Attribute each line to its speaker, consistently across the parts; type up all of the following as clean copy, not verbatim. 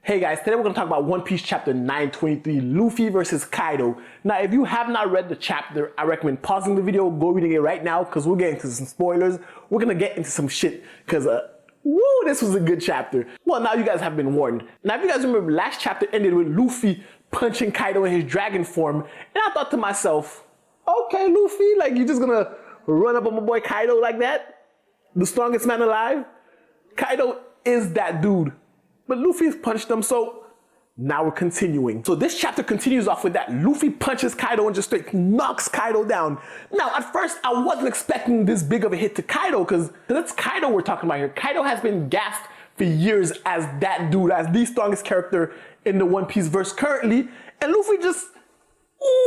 Speaker 1: Hey guys, today we're going to talk about One Piece chapter 923, Luffy versus Kaido. Now, if you have not read the chapter, I recommend pausing the video, go reading it right now, because we'll get into some spoilers. We're going to get into some shit, because, this was a good chapter. Well, now you guys have been warned. Now, if you guys remember, last chapter ended with Luffy punching Kaido in his dragon form, and I thought to myself, okay, Luffy, like, you just going to run up on my boy Kaido like that? The strongest man alive? Kaido is that dude. But Luffy's punched him, so now we're continuing. So this chapter continues off with that. Luffy punches Kaido and just straight knocks Kaido down. Now, at first, I wasn't expecting this big of a hit to Kaido, because it's Kaido we're talking about here. Kaido has been gassed for years as that dude, as the strongest character in the One Piece verse currently. And Luffy just,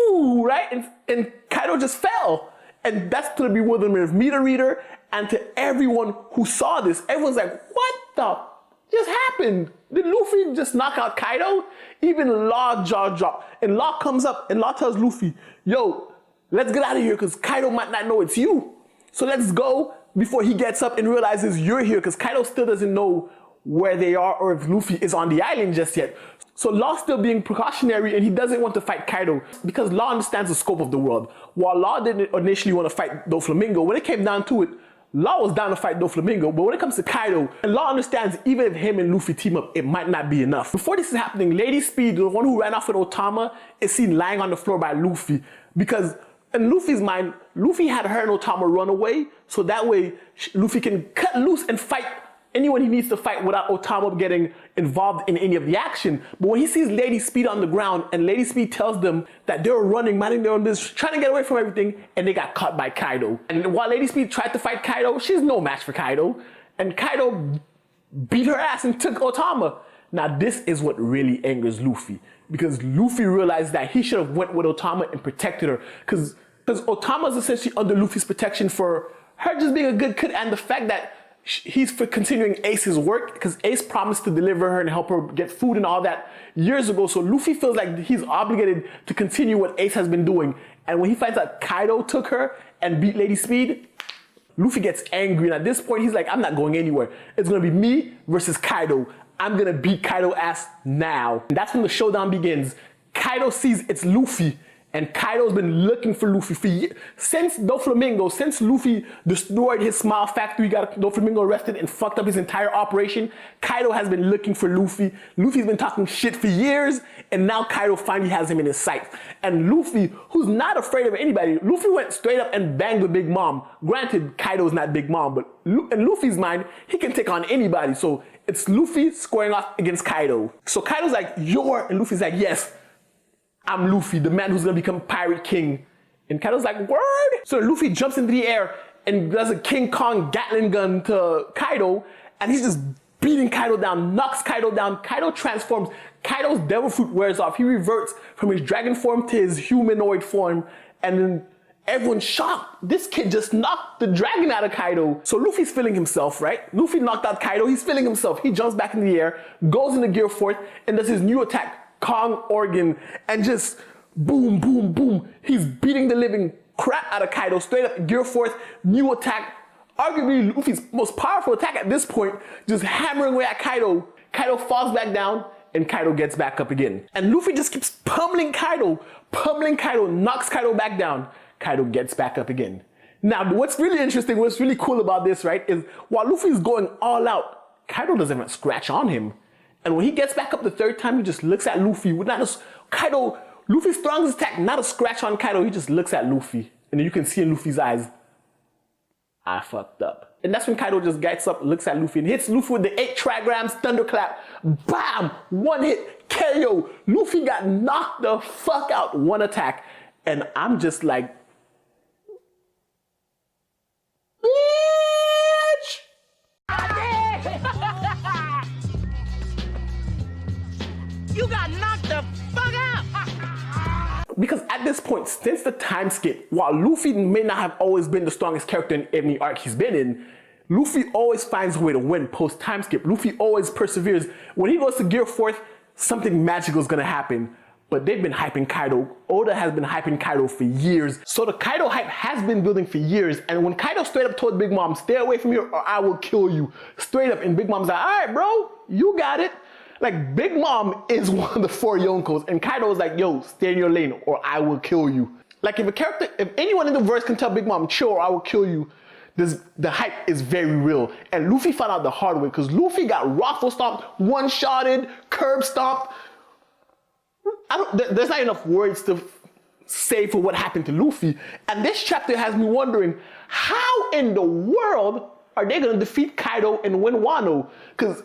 Speaker 1: ooh, right? And Kaido just fell. And that's to the bewilderment of me, the reader, and to everyone who saw this. Everyone's like, what the just happened? Did Luffy just knock out Kaido? Even Law jaw dropped. And Law comes up and Law tells Luffy, yo, let's get out of here because Kaido might not know it's you. So let's go before he gets up and realizes you're here, because Kaido still doesn't know where they are or if Luffy is on the island just yet. So Law's still being precautionary and he doesn't want to fight Kaido because Law understands the scope of the world. While Law didn't initially want to fight Doflamingo, when it came down to it, Law was down to fight Doflamingo, but when it comes to Kaido, and Law understands even if him and Luffy team up, it might not be enough. Before this is happening, Lady Speed, the one who ran off with Otama, is seen lying on the floor by Luffy, because in Luffy's mind, Luffy had her and Otama run away, so that way Luffy can cut loose and fight anyone he needs to fight without Otama getting involved in any of the action. But when he sees Lady Speed on the ground and Lady Speed tells them that they were running, minding their own business, trying to get away from everything, and they got caught by Kaido. And while Lady Speed tried to fight Kaido, she's no match for Kaido. And Kaido beat her ass and took Otama. Now this is what really angers Luffy, because Luffy realized that he should have went with Otama and protected her, because Otama's essentially under Luffy's protection for her just being a good kid, and the fact that he's for continuing Ace's work, because Ace promised to deliver her and help her get food and all that years ago. So Luffy feels like he's obligated to continue what Ace has been doing. And when he finds out Kaido took her and beat Lady Speed, Luffy gets angry. And at this point, he's like, I'm not going anywhere. It's going to be me versus Kaido. I'm going to beat Kaido ass now. And that's when the showdown begins. Kaido sees it's Luffy. And Kaido's been looking for Luffy for years. Since Doflamingo, since Luffy destroyed his Smile Factory, got Doflamingo arrested and fucked up his entire operation, Kaido has been looking for Luffy. Luffy's been talking shit for years, and now Kaido finally has him in his sight. And Luffy, who's not afraid of anybody, Luffy went straight up and banged with Big Mom. Granted, Kaido's not Big Mom, but in Luffy's mind, he can take on anybody. So it's Luffy squaring off against Kaido. So Kaido's like, you're, and Luffy's like, yes, I'm Luffy, the man who's gonna become Pirate King. And Kaido's like, word? So Luffy jumps into the air and does a King Kong Gatling gun to Kaido, and he's just beating Kaido down, knocks Kaido down. Kaido transforms. Kaido's devil fruit wears off. He reverts from his dragon form to his humanoid form, and then everyone's shocked. This kid just knocked the dragon out of Kaido. So Luffy's feeling himself, right? Luffy knocked out Kaido, he's feeling himself. He jumps back in the air, goes into Gear 4, and does his new attack, Kong Organ, and just boom, boom, boom. He's beating the living crap out of Kaido, straight up Gear 4, new attack, arguably Luffy's most powerful attack at this point, just hammering away at Kaido. Kaido falls back down, and Kaido gets back up again. And Luffy just keeps pummeling Kaido, knocks Kaido back down. Kaido gets back up again. Now, what's really interesting, what's really cool about this, right, is while Luffy's going all out, Kaido doesn't even scratch on him. And when he gets back up the third time, he just looks at Luffy with not a, Kaido, Luffy's strongest attack, not a scratch on Kaido. He just looks at Luffy, and then you can see in Luffy's eyes, I fucked up. And that's when Kaido just gets up, looks at Luffy, and hits Luffy with the 8 trigrams thunderclap. Bam! One hit, KO. Luffy got knocked the fuck out, one attack. And I'm just like, bitch! You got knocked the fuck out! Because at this point, since the time skip, while Luffy may not have always been the strongest character in any arc he's been in, Luffy always finds a way to win post time skip. Luffy always perseveres. When he goes to Gear 4, something magical is gonna happen. But they've been hyping Kaido. Oda has been hyping Kaido for years. So the Kaido hype has been building for years. And when Kaido straight up told Big Mom, stay away from here or I will kill you. Straight up. And Big Mom's like, all right, bro, you got it. Like, Big Mom is one of the 4 Yonkos, and Kaido was like, yo, stay in your lane or I will kill you. Like, if anyone in the verse can tell Big Mom, chill or I will kill you, the hype is very real. And Luffy found out the hard way, because Luffy got raffle stomped, one-shotted, curb stomped. There's not enough words to say for what happened to Luffy. And this chapter has me wondering, how in the world are they gonna defeat Kaido and win Wano? Because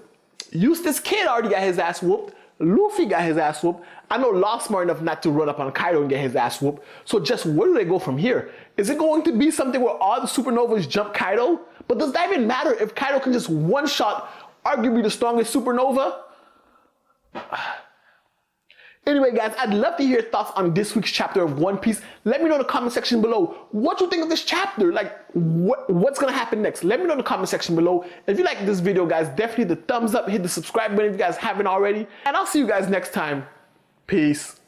Speaker 1: Eustace Kid already got his ass whooped. Luffy got his ass whooped. I know Law's smart enough not to run up on Kaido and get his ass whooped. So just where do they go from here? Is it going to be something where all the supernovas jump Kaido? But does that even matter if Kaido can just one-shot arguably the strongest supernova? Anyway, guys, I'd love to hear your thoughts on this week's chapter of One Piece. Let me know in the comment section below what you think of this chapter. Like, what's gonna happen next? Let me know in the comment section below. If you like this video, guys, definitely hit the thumbs up, hit the subscribe button if you guys haven't already. And I'll see you guys next time. Peace.